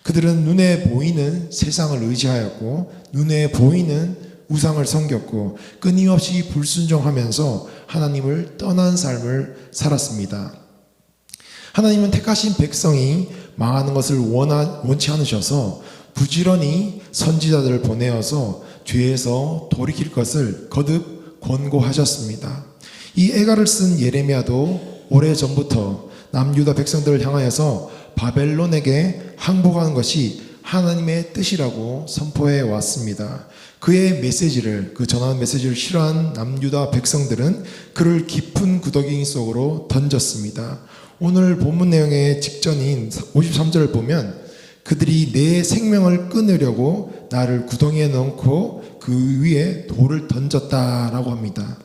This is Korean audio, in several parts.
그들은 눈에 보이는 세상을 의지하였고 눈에 보이는 우상을 섬겼고 끊임없이 불순종하면서 하나님을 떠난 삶을 살았습니다. 하나님은 택하신 백성이 망하는 것을 원치 않으셔서 부지런히 선지자들을 보내어서 죄에서 돌이킬 것을 거듭 권고하셨습니다. 이 애가를 쓴 예레미야도 오래전부터 남유다 백성들을 향하여서 바벨론에게 항복하는 것이 하나님의 뜻이라고 선포해 왔습니다. 그의 메시지를, 그 전하는 메시지를 싫어한 남유다 백성들은 그를 깊은 구더기 속으로 던졌습니다. 오늘 본문 내용의 직전인 53절을 보면 그들이 내 생명을 끊으려고 나를 구덩이에 넣고 그 위에 돌을 던졌다라고 합니다.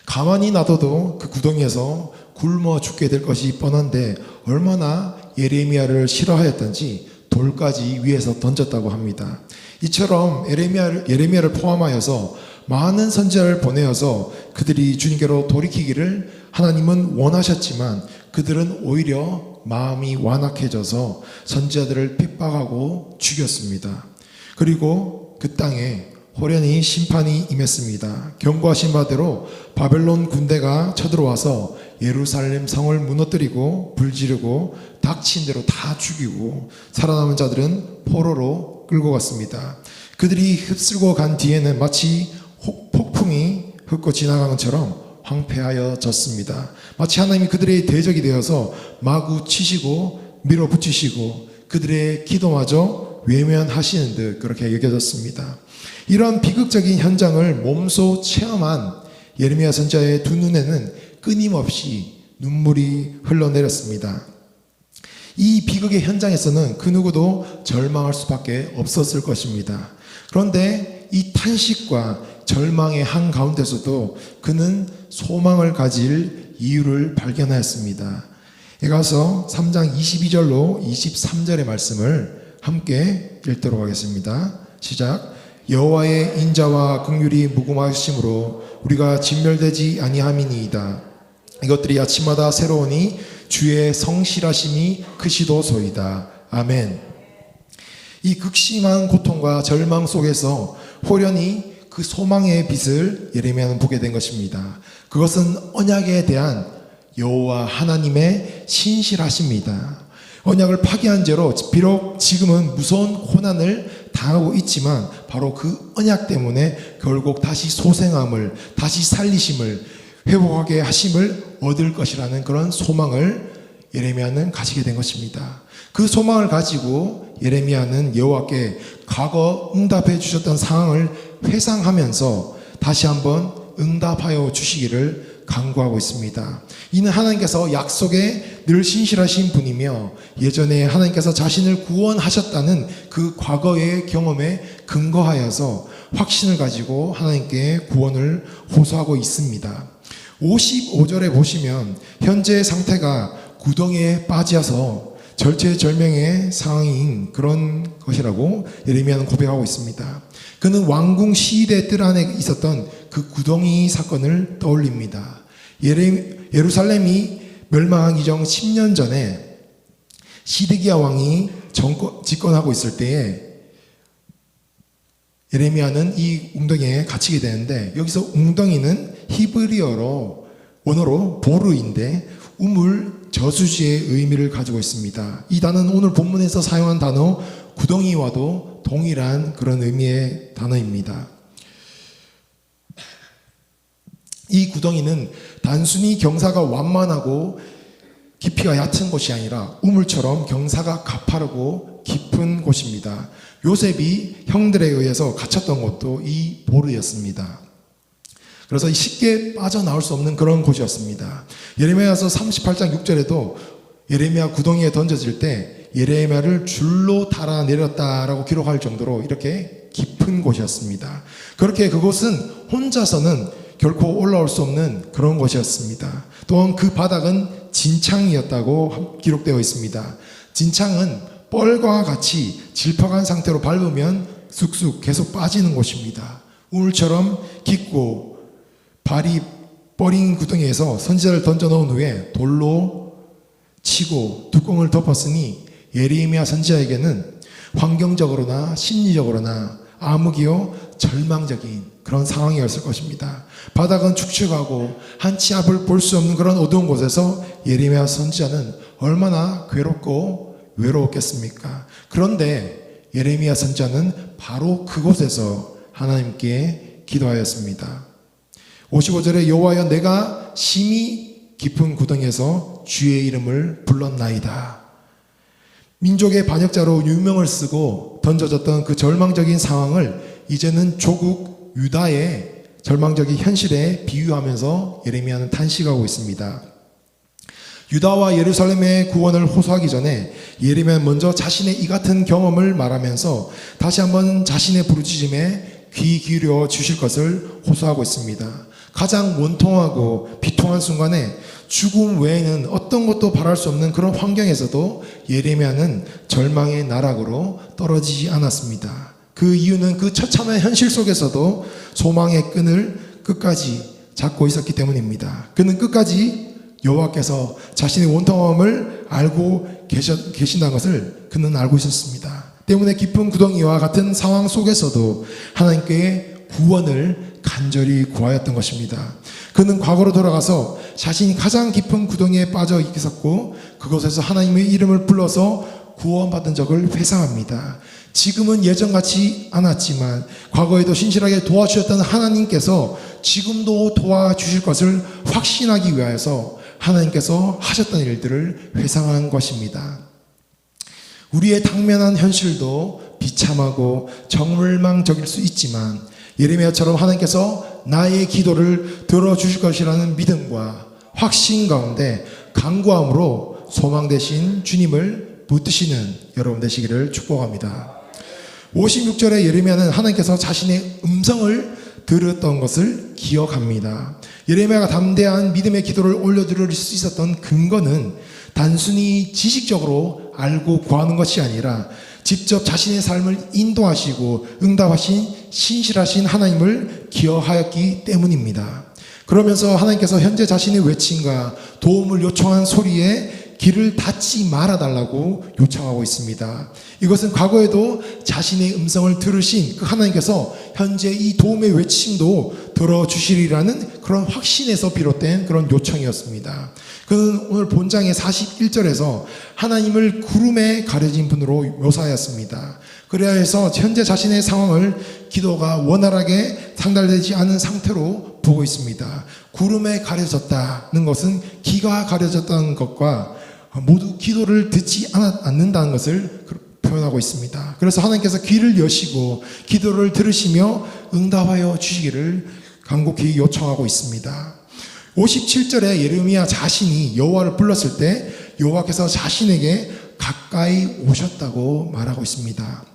가만히 놔둬도 그 구덩이에서 굶어 죽게 될 것이 뻔한데 얼마나 예레미야를 싫어하였던지 돌까지 위에서 던졌다고 합니다. 이처럼 예레미야를 포함하여서 많은 선지자를 보내어서 그들이 주님께로 돌이키기를 하나님은 원하셨지만 그들은 오히려 마음이 완악해져서 선지자들을 핍박하고 죽였습니다. 그리고 그 땅에 호련히 심판이 임했습니다. 경고하신 바대로 바벨론 군대가 쳐들어와서 예루살렘 성을 무너뜨리고 불지르고 닥친 대로 다 죽이고 살아남은 자들은 포로로 끌고 갔습니다. 그들이 휩쓸고 간 뒤에는 마치 폭풍이 훑고 지나간 것처럼 황폐하여졌습니다. 마치 하나님이 그들의 대적이 되어서 마구 치시고 밀어붙이시고 그들의 기도마저 외면하시는 듯 그렇게 여겨졌습니다. 이런 비극적인 현장을 몸소 체험한 예레미야 선지자의 두 눈에는 끊임없이 눈물이 흘러내렸습니다. 이 비극의 현장에서는 그 누구도 절망할 수밖에 없었을 것입니다. 그런데 이 탄식과 절망의 한가운데서도 그는 소망을 가질 이유를 발견하였습니다. 에가서 3장 22절로 23절의 말씀을 함께 읽도록 하겠습니다. 시작. 여호와의 인자와 긍휼이 무궁하심으로 우리가 진멸되지 아니함이니이다. 이것들이 아침마다 새로우니 주의 성실하심이 크시도소이다. 아멘. 이 극심한 고통과 절망 속에서 호련히 그 소망의 빛을 예레미야는 보게 된 것입니다. 그것은 언약에 대한 여호와 하나님의 신실하심입니다. 언약을 파기한 죄로 비록 지금은 무서운 고난을 당하고 있지만 바로 그 언약 때문에 결국 다시 소생함을, 다시 살리심을, 회복하게 하심을 얻을 것이라는 그런 소망을 예레미야는 가지게 된 것입니다. 그 소망을 가지고 예레미야는 여호와께 과거 응답해 주셨던 상황을 회상하면서 다시 한번 응답하여 주시기를 간구하고 있습니다. 이는 하나님께서 약속에 늘 신실하신 분이며 예전에 하나님께서 자신을 구원하셨다는 그 과거의 경험에 근거하여서 확신을 가지고 하나님께 구원을 호소하고 있습니다. 55절에 보시면 현재의 상태가 구덩이에 빠져서 절체절명의 상황인 그런 것이라고 예레미야는 고백하고 있습니다. 그는 왕궁 시대 뜰 안에 있었던 그 구덩이 사건을 떠올립니다. 예루살렘이 멸망하기 전 10년 전에 시드기야 왕이 집권하고 있을 때에 예레미야는 이 웅덩이에 갇히게 되는데 여기서 웅덩이는 히브리어로 원어로 보르인데 우물 저수지의 의미를 가지고 있습니다. 이 단어는 오늘 본문에서 사용한 단어 구덩이와도 동일한 그런 의미의 단어입니다. 이 구덩이는 단순히 경사가 완만하고 깊이가 얕은 곳이 아니라 우물처럼 경사가 가파르고 깊은 곳입니다. 요셉이 형들에 의해서 갇혔던 곳도 이 보르였습니다. 그래서 쉽게 빠져나올 수 없는 그런 곳이었습니다. 예레미야서 38장 6절에도 예레미야 구덩이에 던져질 때 예레미야를 줄로 달아 내렸다라고 기록할 정도로 이렇게 깊은 곳이었습니다. 그렇게 그곳은 혼자서는 결코 올라올 수 없는 그런 곳이었습니다. 또한 그 바닥은 진창이었다고 기록되어 있습니다. 진창은 뻘과 같이 질퍽한 상태로 밟으면 쑥쑥 계속 빠지는 곳입니다. 우물처럼 깊고 발이 뻘인 구덩이에서 선지자를 던져 넣은 후에 돌로 치고 뚜껑을 덮었으니 예레미야 선지자에게는 환경적으로나 심리적으로나 암흑이요 절망적인 그런 상황이었을 것입니다. 바닥은 축축하고 한 치 앞을 볼 수 없는 그런 어두운 곳에서 예레미야 선지자는 얼마나 괴롭고 외로웠겠습니까? 그런데 예레미야 선지자는 바로 그곳에서 하나님께 기도하였습니다. 55절에 여호와여 내가 심히 깊은 구덩이에서 주의 이름을 불렀나이다. 민족의 반역자로 유명을 쓰고 던져졌던 그 절망적인 상황을 이제는 조국 유다의 절망적인 현실에 비유하면서 예레미야는 탄식하고 있습니다. 유다와 예루살렘의 구원을 호소하기 전에 예레미야는 먼저 자신의 이 같은 경험을 말하면서 다시 한번 자신의 부르짖음에 귀 기울여 주실 것을 호소하고 있습니다. 가장 원통하고 비통한 순간에 죽음 외에는 어떤 것도 바랄 수 없는 그런 환경에서도 예레미야는 절망의 나락으로 떨어지지 않았습니다. 그 이유는 그 처참한 현실 속에서도 소망의 끈을 끝까지 잡고 있었기 때문입니다. 그는 끝까지 여호와께서 자신의 원통함을 알고 계신다는 것을 그는 알고 있었습니다. 때문에 깊은 구덩이와 같은 상황 속에서도 하나님께 구원을 간절히 구하였던 것입니다. 그는 과거로 돌아가서 자신이 가장 깊은 구덩이에 빠져 있었고 그곳에서 하나님의 이름을 불러서 구원받은 적을 회상합니다. 지금은 예전같이 않았지만 과거에도 신실하게 도와주셨던 하나님께서 지금도 도와주실 것을 확신하기 위하여서 하나님께서 하셨던 일들을 회상한 것입니다. 우리의 당면한 현실도 비참하고 절망적일 수 있지만 예레미야처럼 하나님께서 나의 기도를 들어주실 것이라는 믿음과 확신 가운데 간구함으로 소망 되신 주님을 붙드시는 여러분 되시기를 축복합니다. 56절에 예레미야는 하나님께서 자신의 음성을 들었던 것을 기억합니다. 예레미야가 담대한 믿음의 기도를 올려드릴 수 있었던 근거는 단순히 지식적으로 알고 구하는 것이 아니라 직접 자신의 삶을 인도하시고 응답하신 신실하신 하나님을 기억하였기 때문입니다. 그러면서 하나님께서 현재 자신의 외침과 도움을 요청한 소리에 귀를 닫지 말아달라고 요청하고 있습니다. 이것은 과거에도 자신의 음성을 들으신 그 하나님께서 현재 이 도움의 외침도 들어주시리라는 그런 확신에서 비롯된 그런 요청이었습니다. 그는 오늘 본장의 41절에서 하나님을 구름에 가려진 분으로 묘사하였습니다. 그래야 해서 현재 자신의 상황을 기도가 원활하게 상달되지 않은 상태로 보고 있습니다. 구름에 가려졌다는 것은 귀가 가려졌다는 것과 모두 기도를 듣지 않는다는 것을 표현하고 있습니다. 그래서 하나님께서 귀를 여시고 기도를 들으시며 응답하여 주시기를 간곡히 요청하고 있습니다. 57절에 예레미야 자신이 여호와를 불렀을 때 여호와께서 자신에게 가까이 오셨다고 말하고 있습니다.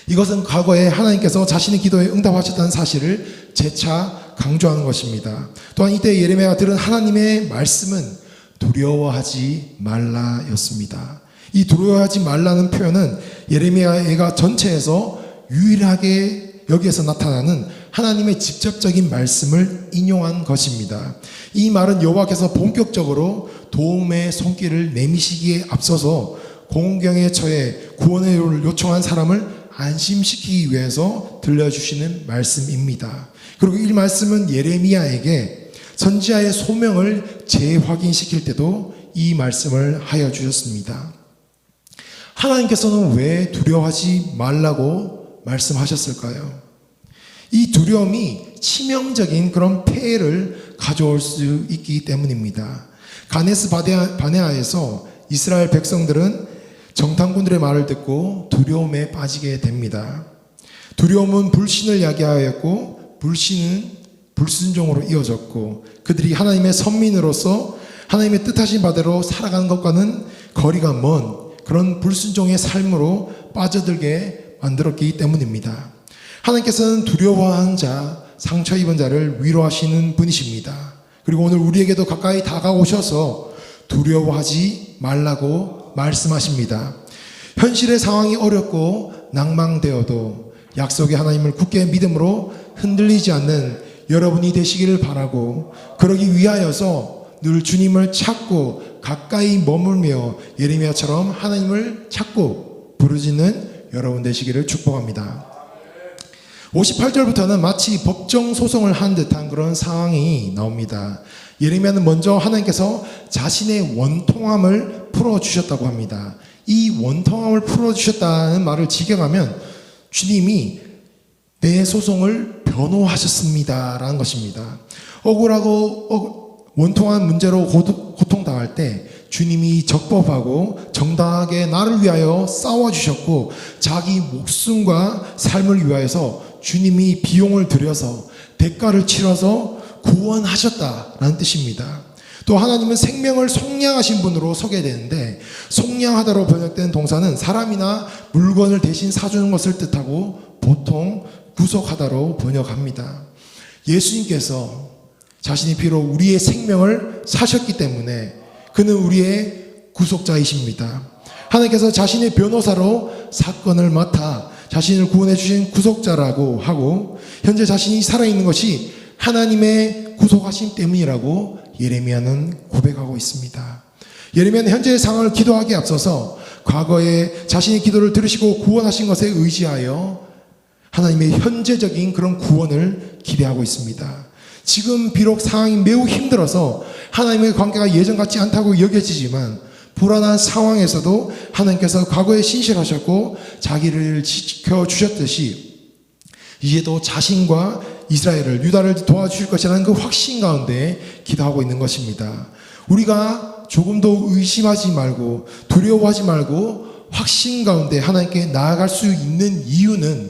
이것은 과거에 하나님께서 자신의 기도에 응답하셨다는 사실을 재차 강조하는 것입니다. 또한 이때 예레미야가 들은 하나님의 말씀은 두려워하지 말라였습니다. 이 두려워하지 말라는 표현은 예레미야가 전체에서 유일하게 여기에서 나타나는 하나님의 직접적인 말씀을 인용한 것입니다. 이 말은 여호와께서 본격적으로 도움의 손길을 내미시기에 앞서서 공경에 처해 구원을 요청한 사람을 안심시키기 위해서 들려주시는 말씀입니다. 그리고 이 말씀은 예레미야에게 선지자의 소명을 재확인시킬 때도 이 말씀을 하여 주셨습니다. 하나님께서는 왜 두려워하지 말라고 말씀하셨을까요? 이 두려움이 치명적인 그런 폐해를 가져올 수 있기 때문입니다. 가네스 바네아에서 이스라엘 백성들은 정탐꾼들의 말을 듣고 두려움에 빠지게 됩니다. 두려움은 불신을 야기하였고 불신은 불순종으로 이어졌고 그들이 하나님의 선민으로서 하나님의 뜻하신 바대로 살아가는 것과는 거리가 먼 그런 불순종의 삶으로 빠져들게 만들었기 때문입니다. 하나님께서는 두려워하는 자, 상처 입은 자를 위로하시는 분이십니다. 그리고 오늘 우리에게도 가까이 다가오셔서 두려워하지 말라고 말씀하십니다. 현실의 상황이 어렵고 낭망되어도 약속의 하나님을 굳게 믿음으로 흔들리지 않는 여러분이 되시기를 바라고 그러기 위하여서 늘 주님을 찾고 가까이 머물며 예레미야처럼 하나님을 찾고 부르짖는 여러분 되시기를 축복합니다. 58절부터는 마치 법정 소송을 한 듯한 그런 상황이 나옵니다. 예레미야는 먼저 하나님께서 자신의 원통함을 풀어주셨다고 합니다. 이 원통함을 풀어주셨다는 말을 직역하면 주님이 내 소송을 변호하셨습니다 라는 것입니다. 억울하고 원통한 문제로 고통당할 때 주님이 적법하고 정당하게 나를 위하여 싸워주셨고 자기 목숨과 삶을 위하여서 주님이 비용을 들여서 대가를 치러서 구원하셨다라는 뜻입니다. 또 하나님은 생명을 속량하신 분으로 소개되는데 속량하다로 번역된 동사는 사람이나 물건을 대신 사주는 것을 뜻하고 보통 구속하다로 번역합니다. 예수님께서 자신의 피로 우리의 생명을 사셨기 때문에 그는 우리의 구속자이십니다. 하나님께서 자신의 변호사로 사건을 맡아 자신을 구원해 주신 구속자라고 하고 현재 자신이 살아있는 것이 하나님의 구속하심 때문이라고 예레미야는 고백하고 있습니다. 예레미야는 현재의 상황을 기도하기에 앞서서 과거에 자신의 기도를 들으시고 구원하신 것에 의지하여 하나님의 현재적인 그런 구원을 기대하고 있습니다. 지금 비록 상황이 매우 힘들어서 하나님의 관계가 예전 같지 않다고 여겨지지만 불안한 상황에서도 하나님께서 과거에 신실하셨고 자기를 지켜주셨듯이 이제도 자신과 이스라엘을 유다를 도와주실 것이라는 그 확신 가운데 기도하고 있는 것입니다. 우리가 조금도 의심하지 말고 두려워하지 말고 확신 가운데 하나님께 나아갈 수 있는 이유는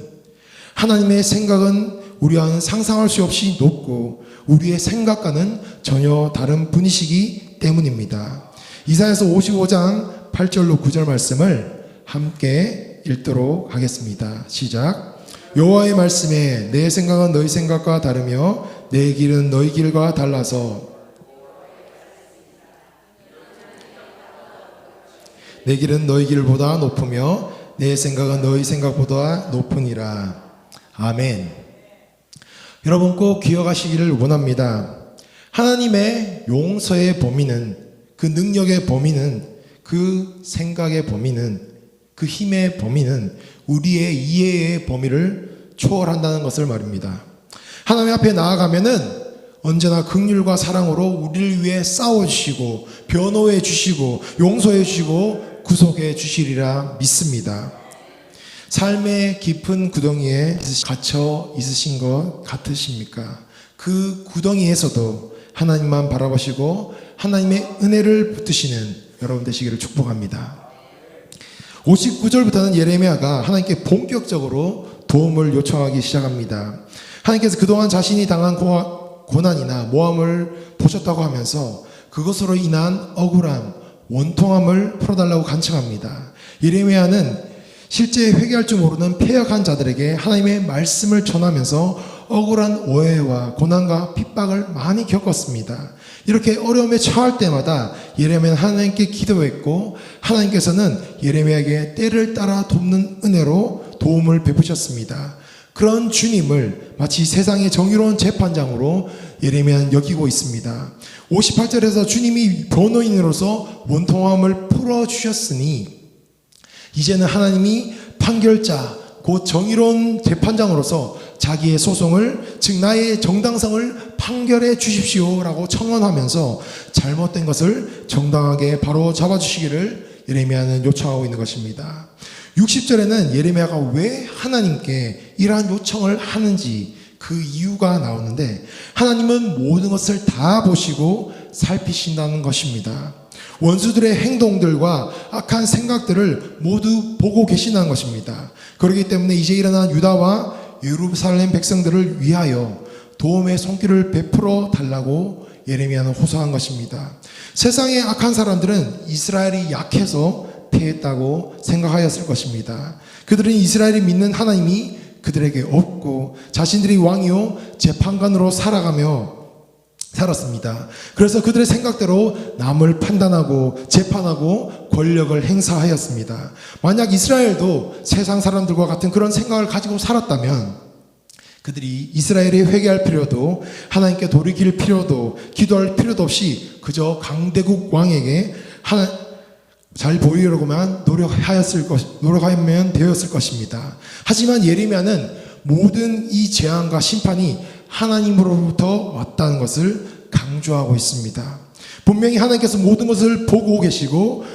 하나님의 생각은 우리와는 상상할 수 없이 높고 우리의 생각과는 전혀 다른 분이시기 때문입니다. 이사야서 55장 8절로 9절 말씀을 함께 읽도록 하겠습니다. 시작. 여호와의 말씀에 내 생각은 너희 생각과 다르며 내 길은 너희 길과 달라서 내 길은 너희 길보다 높으며 내 생각은 너희 생각보다 높으니라. 아멘. 여러분 꼭 기억하시기를 원합니다. 하나님의 용서의 범위는, 그 능력의 범위는, 그 생각의 범위는, 그 힘의 범위는 우리의 이해의 범위를 초월한다는 것을 말입니다. 하나님 앞에 나아가면은 언제나 긍휼과 사랑으로 우리를 위해 싸워주시고 변호해 주시고 용서해 주시고 구속해 주시리라 믿습니다. 삶의 깊은 구덩이에 갇혀 있으신 것 같으십니까? 그 구덩이에서도 하나님만 바라보시고 하나님의 은혜를 붙드시는 여러분 되시기를 축복합니다. 59절부터는 예레미야가 하나님께 본격적으로 도움을 요청하기 시작합니다. 하나님께서 그동안 자신이 당한 고난이나 모함을 보셨다고 하면서 그것으로 인한 억울함, 원통함을 풀어달라고 간청합니다. 예레미야는 실제 회개할 줄 모르는 패역한 자들에게 하나님의 말씀을 전하면서 억울한 오해와 고난과 핍박을 많이 겪었습니다. 이렇게 어려움에 처할 때마다 예레미야는 하나님께 기도했고 하나님께서는 예레미야에게 때를 따라 돕는 은혜로 도움을 베푸셨습니다. 그런 주님을 마치 세상의 정의로운 재판장으로 예레미야는 여기고 있습니다. 58절에서 주님이 변호인으로서 원통함을 풀어주셨으니 이제는 하나님이 판결자, 곧 정의로운 재판장으로서 자기의 소송을, 즉 나의 정당성을 판결해 주십시오라고 청원하면서 잘못된 것을 정당하게 바로 잡아주시기를 예레미야는 요청하고 있는 것입니다. 60절에는 예레미야가 왜 하나님께 이러한 요청을 하는지 그 이유가 나오는데 하나님은 모든 것을 다 보시고 살피신다는 것입니다. 원수들의 행동들과 악한 생각들을 모두 보고 계신다는 것입니다. 그렇기 때문에 이제 일어난 유다와 예루살렘 백성들을 위하여 도움의 손길을 베풀어 달라고 예레미야는 호소한 것입니다. 세상의 악한 사람들은 이스라엘이 약해서 패했다고 생각하였을 것입니다. 그들은 이스라엘이 믿는 하나님이 그들에게 없고 자신들이 왕이요 재판관으로 살았습니다. 그래서 그들의 생각대로 남을 판단하고 재판하고 권력을 행사하였습니다. 만약 이스라엘도 세상 사람들과 같은 그런 생각을 가지고 살았다면 그들이 이스라엘이 회개할 필요도 하나님께 돌이킬 필요도 기도할 필요도 없이 그저 강대국 왕에게 잘 보이려고만 노력하면 되었을 것입니다. 하지만 예레미야는 모든 이 재앙과 심판이 하나님으로부터 왔다는 것을 강조하고 있습니다. 분명히 하나님께서 모든 것을 보고 계시고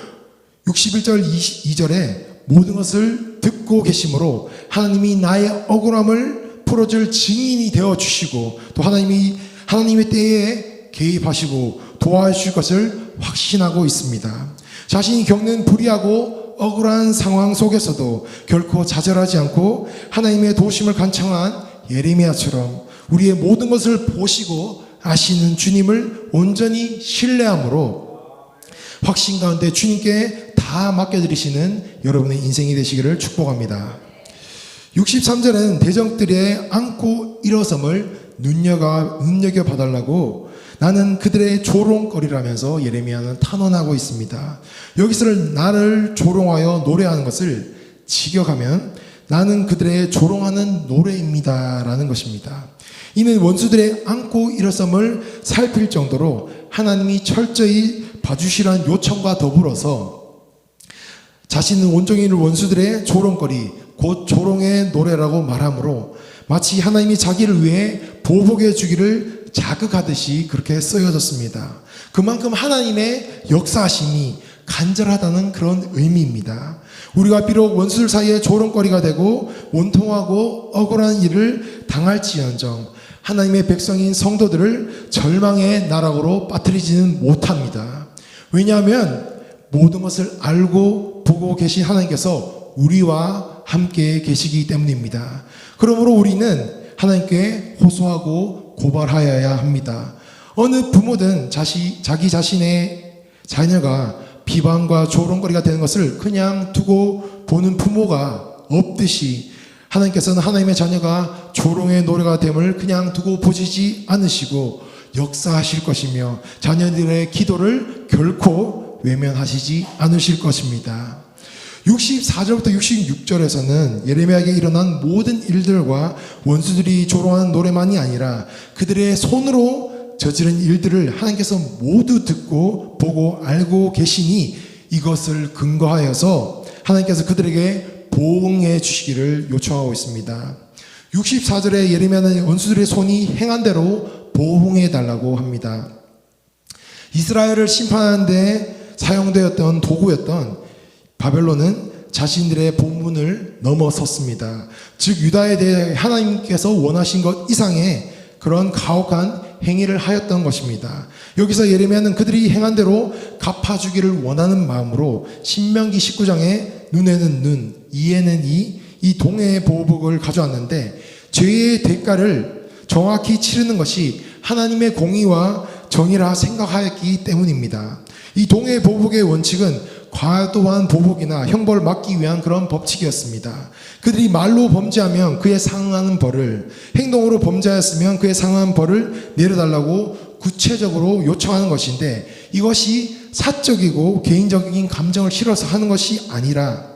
61절 2절에 모든 것을 듣고 계시므로 하나님이 나의 억울함을 풀어줄 증인이 되어주시고 또 하나님의 때에 개입하시고 도와주실 것을 확신하고 있습니다. 자신이 겪는 불의하고 억울한 상황 속에서도 결코 좌절하지 않고 하나님의 도우심을 간청한 예레미야처럼 우리의 모든 것을 보시고 아시는 주님을 온전히 신뢰함으로 확신 가운데 주님께 다 맡겨드리시는 여러분의 인생이 되시기를 축복합니다. 63절에는 대적들의 안고 일어섬을 눈여겨봐달라고 나는 그들의 조롱거리라면서 예레미야는 탄원하고 있습니다. 여기서는 나를 조롱하여 노래하는 것을 직역하면 나는 그들의 조롱하는 노래입니다 라는 것입니다. 이는 원수들의 안고 일어섬을 살필 정도로 하나님이 철저히 봐주시라는 요청과 더불어서 자신은 온종일 원수들의 조롱거리 곧 조롱의 노래라고 말하므로 마치 하나님이 자기를 위해 보복해 주기를 자극하듯이 그렇게 쓰여졌습니다. 그만큼 하나님의 역사하심이 간절하다는 그런 의미입니다. 우리가 비록 원수들 사이에 조롱거리가 되고 원통하고 억울한 일을 당할지언정 하나님의 백성인 성도들을 절망의 나락으로 빠뜨리지는 못합니다. 왜냐하면 모든 것을 알고 보고 계신 하나님께서 우리와 함께 계시기 때문입니다. 그러므로 우리는 하나님께 호소하고 고발하여야 합니다. 어느 부모든 자기 자신의 자녀가 비방과 조롱거리가 되는 것을 그냥 두고 보는 부모가 없듯이 하나님께서는 하나님의 자녀가 조롱의 노래가 됨을 그냥 두고 보시지 않으시고 역사하실 것이며 자녀들의 기도를 결코 외면하시지 않으실 것입니다. 64절부터 66절에서는 예레미야에게 일어난 모든 일들과 원수들이 조롱하는 노래만이 아니라 그들의 손으로 저지른 일들을 하나님께서 모두 듣고 보고 알고 계시니 이것을 근거하여서 하나님께서 그들에게 보응해 주시기를 요청하고 있습니다. 64절에 예레미야는 원수들의 손이 행한 대로 보응해 달라고 합니다. 이스라엘을 심판하는 데 사용되었던 도구였던 바벨론은 자신들의 본분을 넘어섰습니다. 즉 유다에 대해 하나님께서 원하신 것 이상의 그런 가혹한 행위를 하였던 것입니다. 여기서 예레미야는 그들이 행한 대로 갚아주기를 원하는 마음으로 신명기 19장에 눈에는 눈, 이에는 이 동해의 보복을 가져왔는데 죄의 대가를 정확히 치르는 것이 하나님의 공의와 정의라 생각하였기 때문입니다. 이 동해의 보복의 원칙은 과도한 보복이나 형벌을 막기 위한 그런 법칙이었습니다. 그들이 말로 범죄하면 그에 상응하는 벌을, 행동으로 범죄하였으면 그에 상응하는 벌을 내려달라고 구체적으로 요청하는 것인데 이것이 사적이고 개인적인 감정을 실어서 하는 것이 아니라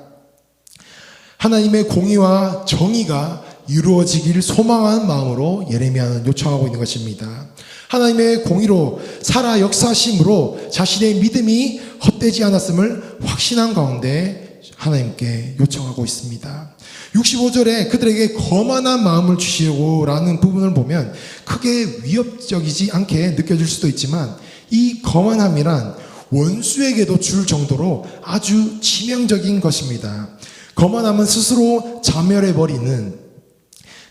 하나님의 공의와 정의가 이루어지길 소망하는 마음으로 예레미야는 요청하고 있는 것입니다. 하나님의 공의로 살아 역사심으로 자신의 믿음이 헛되지 않았음을 확신한 가운데 하나님께 요청하고 있습니다. 65절에 그들에게 거만한 마음을 주시고 라는 부분을 보면 크게 위협적이지 않게 느껴질 수도 있지만 이 거만함이란 원수에게도 줄 정도로 아주 치명적인 것입니다. 거만함은 스스로 자멸해버리는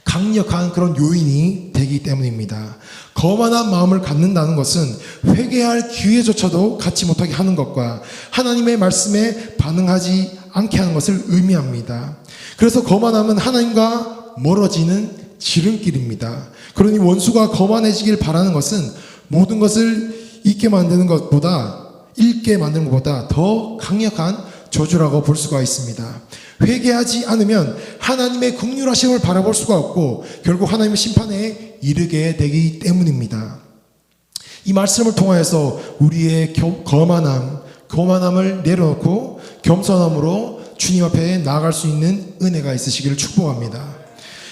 강력한 그런 요인이 되기 때문입니다. 거만한 마음을 갖는다는 것은 회개할 기회조차도 갖지 못하게 하는 것과 하나님의 말씀에 반응하지 않게 하는 것을 의미합니다. 그래서 거만함은 하나님과 멀어지는 지름길입니다. 그러니 원수가 거만해지길 바라는 것은 모든 것을 잊게 만드는 것보다 더 강력한 저주라고 볼 수가 있습니다. 회개하지 않으면 하나님의 긍휼하심을 바라볼 수가 없고 결국 하나님의 심판에 이르게 되기 때문입니다. 이 말씀을 통하여서 우리의 거만함을 내려놓고 겸손함으로 주님 앞에 나아갈 수 있는 은혜가 있으시기를 축복합니다.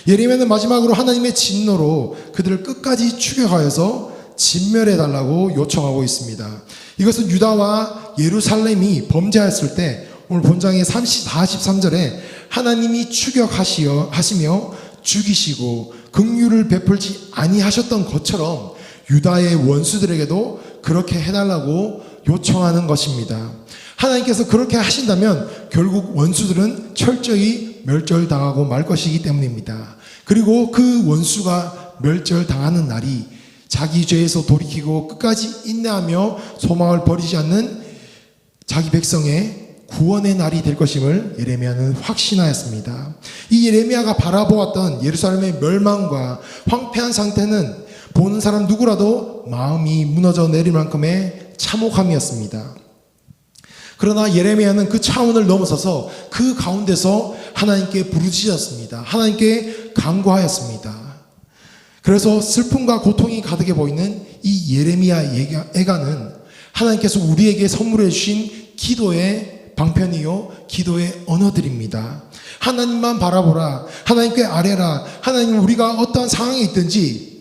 예레미야는 마지막으로 하나님의 진노로 그들을 끝까지 추격하여서 진멸해달라고 요청하고 있습니다. 이것은 유다와 예루살렘이 범죄하였을 때 오늘 본장의 43절에 하나님이 추격하시며 죽이시고 긍휼을 베풀지 아니하셨던 것처럼 유다의 원수들에게도 그렇게 해달라고 요청하는 것입니다. 하나님께서 그렇게 하신다면 결국 원수들은 철저히 멸절당하고 말 것이기 때문입니다. 그리고 그 원수가 멸절당하는 날이 자기 죄에서 돌이키고 끝까지 인내하며 소망을 버리지 않는 자기 백성의 구원의 날이 될 것임을 예레미야는 확신하였습니다. 이 예레미야가 바라보았던 예루살렘의 멸망과 황폐한 상태는 보는 사람 누구라도 마음이 무너져 내릴 만큼의 참혹함이었습니다. 그러나 예레미야는 그 차원을 넘어서서 그 가운데서 하나님께 부르짖었습니다. 하나님께 간구하였습니다. 그래서 슬픔과 고통이 가득해 보이는 이 예레미야 애가는 하나님께서 우리에게 선물해 주신 기도의 방편이요 기도의 언어들입니다. 하나님만 바라보라, 하나님께 아뢰라. 하나님, 우리가 어떠한 상황에 있든지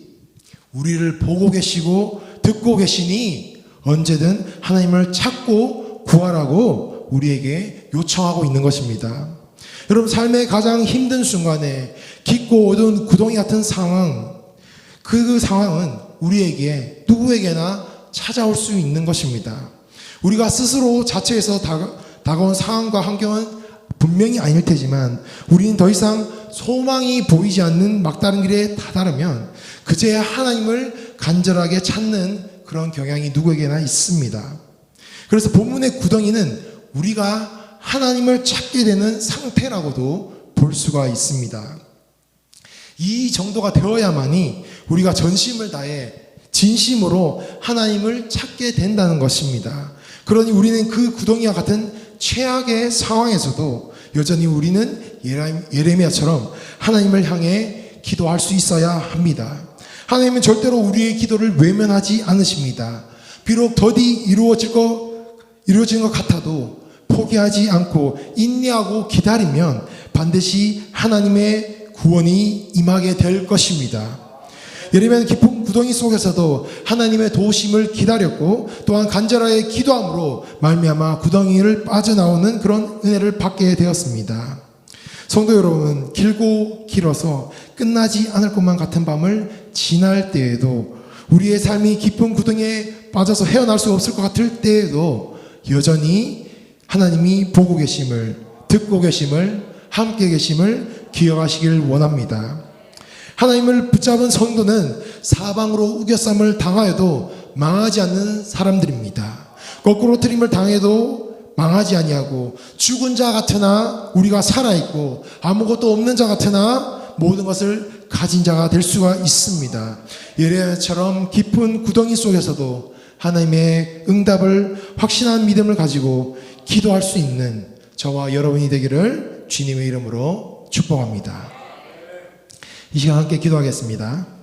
우리를 보고 계시고 듣고 계시니 언제든 하나님을 찾고 구하라고 우리에게 요청하고 있는 것입니다. 여러분, 삶의 가장 힘든 순간에 깊고 어두운 구덩이 같은 상황, 그 상황은 우리에게 누구에게나 찾아올 수 있는 것입니다. 우리가 스스로 자체에서 다가온 상황과 환경은 분명히 아닐 테지만 우리는 더 이상 소망이 보이지 않는 막다른 길에 다다르면 그제야 하나님을 간절하게 찾는 그런 경향이 누구에게나 있습니다. 그래서 본문의 구덩이는 우리가 하나님을 찾게 되는 상태라고도 볼 수가 있습니다. 이 정도가 되어야만이 우리가 전심을 다해 진심으로 하나님을 찾게 된다는 것입니다. 그러니 우리는 그 구덩이와 같은 최악의 상황에서도 여전히 우리는 예레미야처럼 하나님을 향해 기도할 수 있어야 합니다. 하나님은 절대로 우리의 기도를 외면하지 않으십니다. 비록 더디 이루어진 것 같아도 포기하지 않고 인내하고 기다리면 반드시 하나님의 구원이 임하게 될 것입니다. 예레미야는 깊은 구덩이 속에서도 하나님의 도우심을 기다렸고 또한 간절하게 기도함으로 말미암아 구덩이를 빠져나오는 그런 은혜를 받게 되었습니다. 성도 여러분, 길고 길어서 끝나지 않을 것만 같은 밤을 지날 때에도 우리의 삶이 깊은 구덩이에 빠져서 헤어날 수 없을 것 같을 때에도 여전히 하나님이 보고 계심을, 듣고 계심을, 함께 계심을 기억하시길 원합니다. 하나님을 붙잡은 성도는 사방으로 우겨쌈을 당하여도 망하지 않는 사람들입니다. 거꾸로 트림을 당해도 망하지 아니하고 죽은 자 같으나 우리가 살아있고 아무것도 없는 자 같으나 모든 것을 가진 자가 될 수가 있습니다. 예레미야처럼 깊은 구덩이 속에서도 하나님의 응답을 확신한 믿음을 가지고 기도할 수 있는 저와 여러분이 되기를 주님의 이름으로 축복합니다. 이 시간 함께 기도하겠습니다.